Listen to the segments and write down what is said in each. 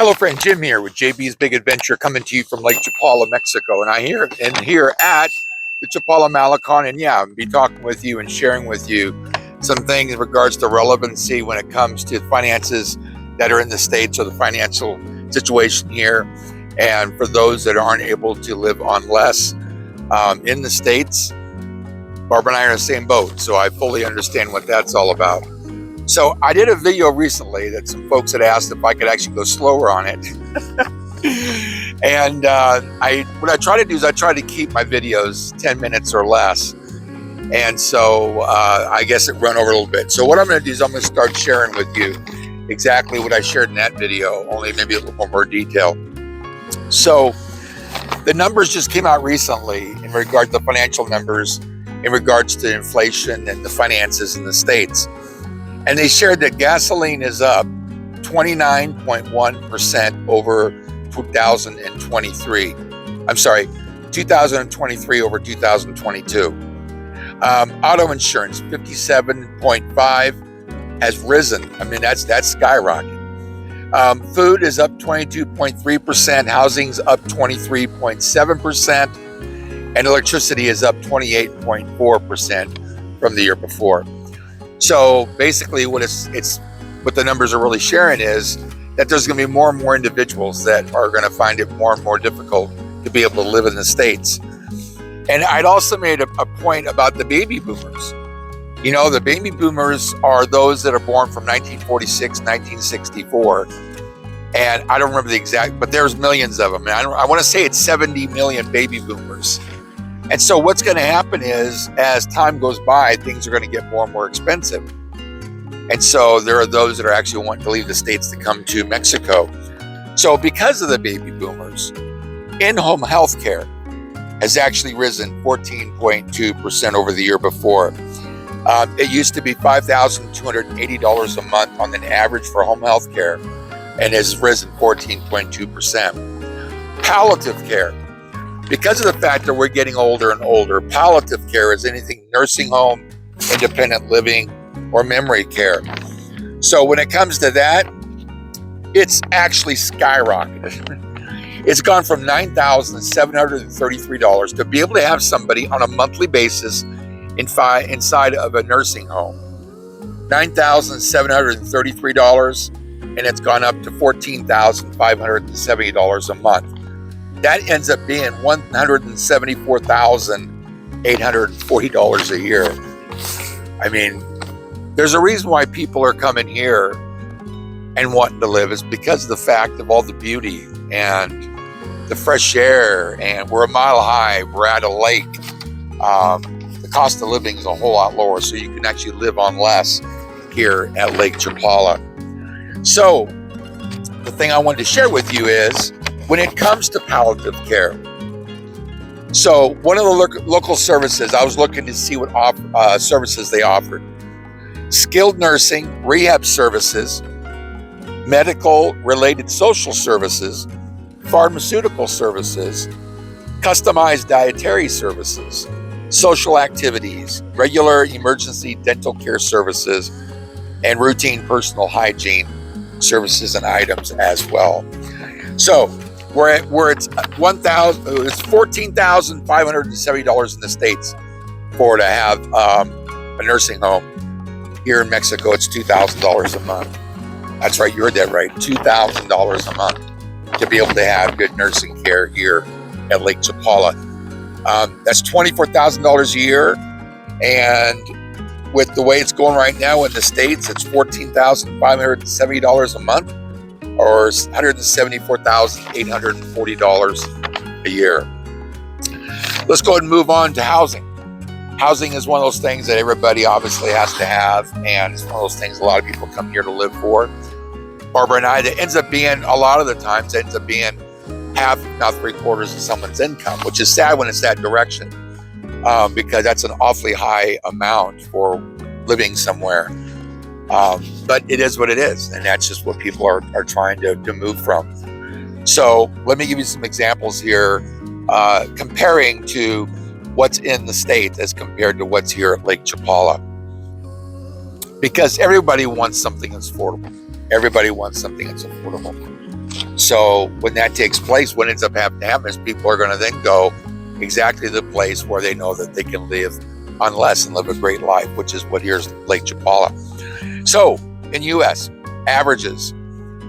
Hello friend, Jim here with JB's Big Adventure, coming to you from Lake Chapala, Mexico. And here at the Chapala Malecon, and I'll be talking with you and sharing with you some things in regards to relevancy when it comes to finances that are in the States or the financial situation here. And for those that aren't able to live on less in the States, Barbara and I are in the same boat, so I fully understand what that's all about. So I did a video recently that some folks had asked if I could actually go slower on it. And what I try to do is I try to keep my videos 10 minutes or less. And so I guess it run over a little bit. So what I'm going to do is I'm going to start sharing with you exactly what I shared in that video, only maybe a little more detail. So the numbers just came out recently in regard to the financial numbers in regards to inflation and the finances in the States. And they shared that gasoline is up 29.1% over 2023. I'm sorry, 2023 over 2022. Auto insurance, 57.5 has risen. I mean, that's skyrocketing. Food is up 22.3%. Housing's up 23.7%. And electricity is up 28.4% from the year before. So basically what the numbers are really sharing is that there's going to be more and more individuals that are going to find it more and more difficult to be able to live in the States. And I'd also made a point about the baby boomers. You know, the baby boomers are those that are born from 1946, 1964. And I don't remember the exact, but there's millions of them. And I want to say it's 70 million baby boomers. And so what's going to happen is, as time goes by, things are going to get more and more expensive. And so there are those that are actually wanting to leave the States to come to Mexico. So because of the baby boomers, in-home health care has actually risen 14.2% over the year before. It used to be $5,280 a month on an average for home health care, and has risen 14.2%. Palliative care. Because of the fact that we're getting older and older, palliative care is anything nursing home, independent living, or memory care. So when it comes to that, it's actually skyrocketed. It's gone from $9,733 to be able to have somebody on a monthly basis inside of a nursing home. $9,733, and it's gone up to $14,570 a month. That ends up being $174,840 a year. I mean, there's a reason why people are coming here and wanting to live, is because of the fact of all the beauty and the fresh air, and we're a mile high, we're at a lake. The cost of living is a whole lot lower, so you can actually live on less here at Lake Chapala. So the thing I wanted to share with you is, when it comes to palliative care, so one of the local services, I was looking to see what services they offered. Skilled nursing, rehab services, medical related social services, pharmaceutical services, customized dietary services, social activities, regular emergency dental care services, and routine personal hygiene services and items as well. So where it's $14,570 in the States to have a nursing home. Here in Mexico, it's $2,000 a month. That's right, you heard that right, $2,000 a month to be able to have good nursing care here at Lake Chapala. That's $24,000 a year, and with the way it's going right now in the States, it's $14,570 a month, or $174,840 a year. Let's go ahead and move on to housing. Housing is one of those things that everybody obviously has to have, and it's one of those things a lot of people come here to live for. Barbara and I, that ends up being, a lot of the times, ends up being half, if not 3/4 of someone's income, which is sad when it's that direction, because that's an awfully high amount for living somewhere. But it is what it is, and that's just what people are trying to move from. So let me give you some examples here, comparing to what's in the States as compared to what's here at Lake Chapala. Because everybody wants something that's affordable. Everybody wants something that's affordable. So when that takes place, what ends up having to happen is people are going to then go exactly to the place where they know that they can live on less and live a great life, which is what here's Lake Chapala. So in U.S., averages.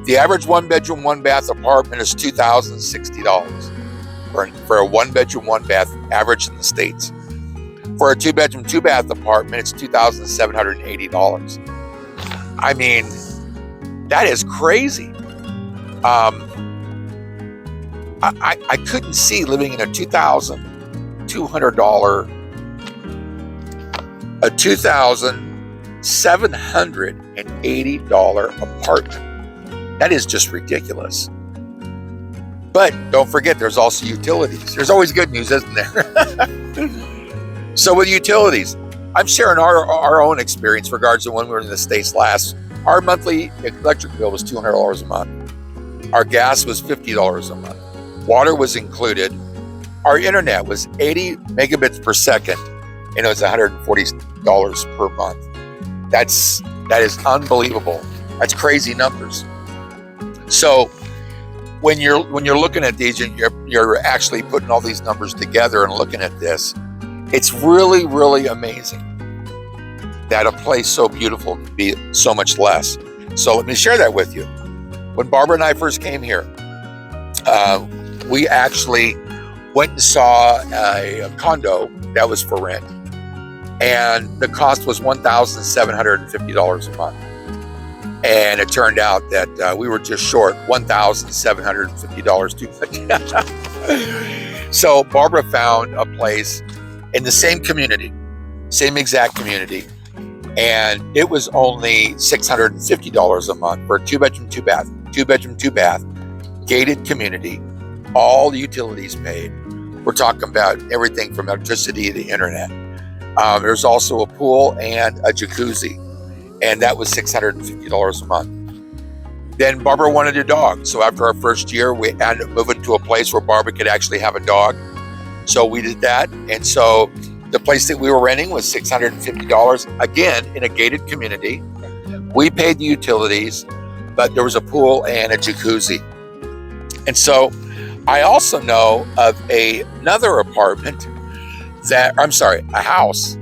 The average 1-bedroom, 1-bath apartment is $2,060 for a 1-bedroom, 1-bath average in the States. For a 2-bedroom, 2-bath apartment, it's $2,780. I mean, that is crazy. I couldn't see living in a $2,780 apartment. That is just ridiculous. But don't forget, there's also utilities. There's always good news, isn't there? So with utilities, I'm sharing our own experience regards to when we were in the States last. Our monthly electric bill was $200 a month. Our gas was $50 a month. Water was included. Our internet was 80 megabits per second, and it was $140 per month. That is unbelievable. That's crazy numbers. So when you're looking at these and you're actually putting all these numbers together and looking at this, it's really, really amazing that a place so beautiful can be so much less. So let me share that with you. When Barbara and I first came here, we actually went and saw a condo that was for rent, and the cost was $1,750 a month. And it turned out that we were just short $1,750 too much. So Barbara found a place in the same community, same exact community, and it was only $650 a month for a 2-bedroom, 2-bath, gated community, all the utilities paid. We're talking about everything from electricity to the internet. There's also a pool and a jacuzzi, and that was $650 a month. Then Barbara wanted a dog. So after our first year, we ended up moving to a place where Barbara could actually have a dog. So we did that. And so the place that we were renting was $650, again, in a gated community. We paid the utilities, but there was a pool and a jacuzzi. And so I also know of another apartment a house,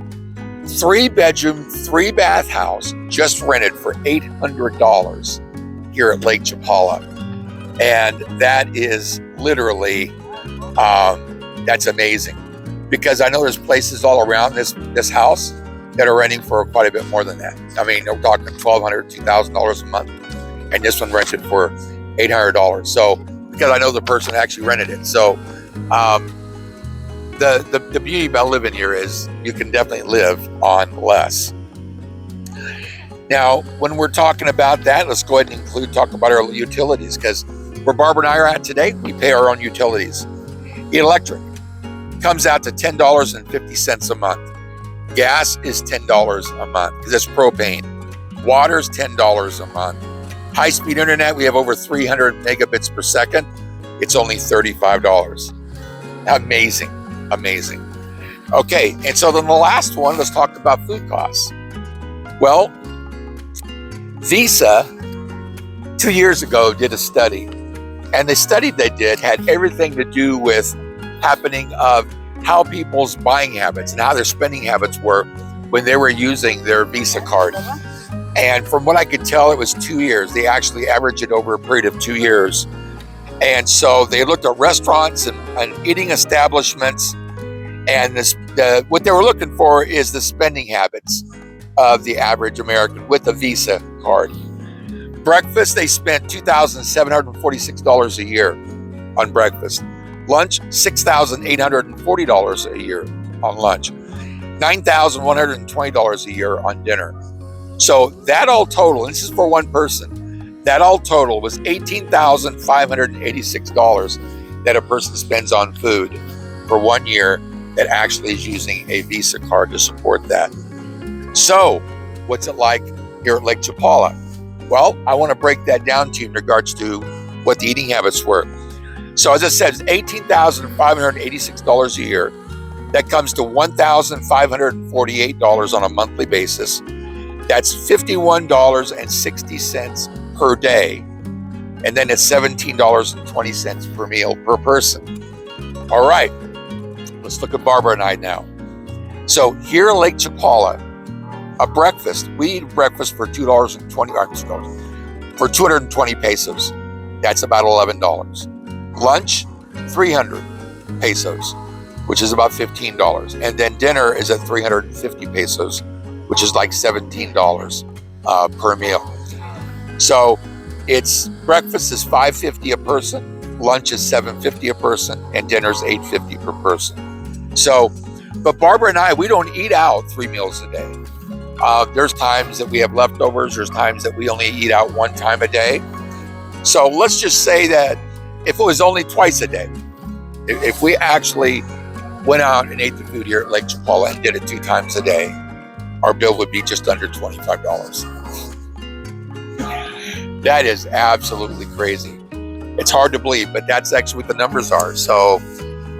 3-bedroom, 3-bath house, just rented for $800 here at Lake Chapala. And that is literally, that's amazing, because I know there's places all around this house that are renting for quite a bit more than that. I mean, we're talking $1,200, $2,000 a month, and this one rented for $800. So, because I know the person actually rented it. So, the beauty about living here is you can definitely live on less. Now, when we're talking about that, let's go ahead and talk about our utilities, because where Barbara and I are at today, we pay our own utilities. Electric comes out to $10.50 a month. Gas is $10 a month because it's propane. Water is $10 a month. High-speed internet, we have over 300 megabits per second. It's only $35. Amazing. Amazing. Okay, and so then the last one, let's talk about food costs. Well, Visa 2 years ago did a study, and the study they did had everything to do with happening of how people's buying habits and how their spending habits were when they were using their Visa card. And from what I could tell, it was 2 years. They actually averaged it over a period of 2 years. And so they looked at restaurants and eating establishments, and what they were looking for is the spending habits of the average American with a Visa card. Breakfast, they spent $2,746 a year on breakfast. Lunch, $6,840 a year on lunch. $9,120 a year on dinner. So that all total, and this is for one person, that all total was $18,586 that a person spends on food for 1 year that actually is using a Visa card to support that. So what's it like here at Lake Chapala? Well, I want to break that down to you in regards to what the eating habits were. So as I said, it's $18,586 a year. That comes to $1,548 on a monthly basis. That's $51.60 per day And then it's $17.20 per meal per person. All right, let's look at Barbara and I now. So here at Lake Chapala, a breakfast, we eat breakfast for for 220 pesos. That's about $11. Lunch, 300 pesos, which is about $15. And then dinner is at 350 pesos, which is like $17 per meal. So it's breakfast is $5.50 a person, lunch is $7.50 a person, and dinner is $8.50 per person. So, but Barbara and I, we don't eat out 3 meals a day. There's times that we have leftovers. There's times that we only eat out 1 time a day. So let's just say that if it was only twice a day, if we actually went out and ate the food here at Lake Chapala and did it 2 times a day, our bill would be just under $25. That is absolutely crazy. It's hard to believe, but that's actually what the numbers are. So,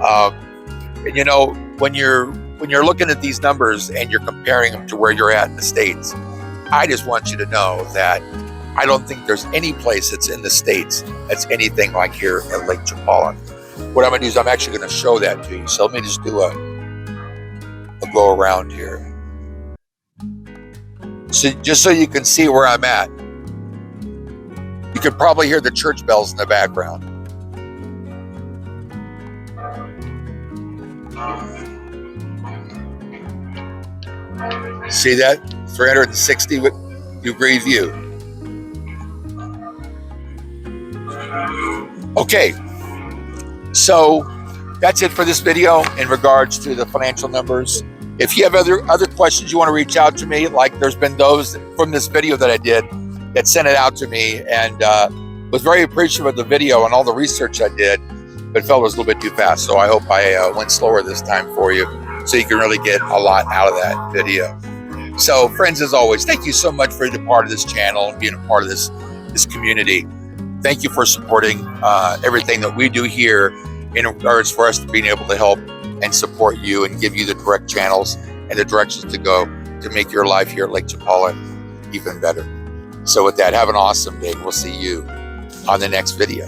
and you know, when you're looking at these numbers and you're comparing them to where you're at in the States, I just want you to know that I don't think there's any place that's in the States that's anything like here at Lake Chapala. What I'm going to do is I'm actually going to show that to you. So let me just do a go around here. So just so you can see where I'm at. You can probably hear the church bells in the background. See that? 360-degree view. Okay, so that's it for this video in regards to the financial numbers. If you have other questions you want to reach out to me, like there's been those from this video that I did that sent it out to me, and was very appreciative of the video and all the research I did, but felt it was a little bit too fast. So I hope I went slower this time for you, so you can really get a lot out of that video. So friends, as always, thank you so much for being a part of this channel and being a part of this community. Thank you for supporting everything that we do here in regards for us to being able to help and support you and give you the direct channels and the directions to go to make your life here at Lake Chapala even better. So with that, have an awesome day. We'll see you on the next video.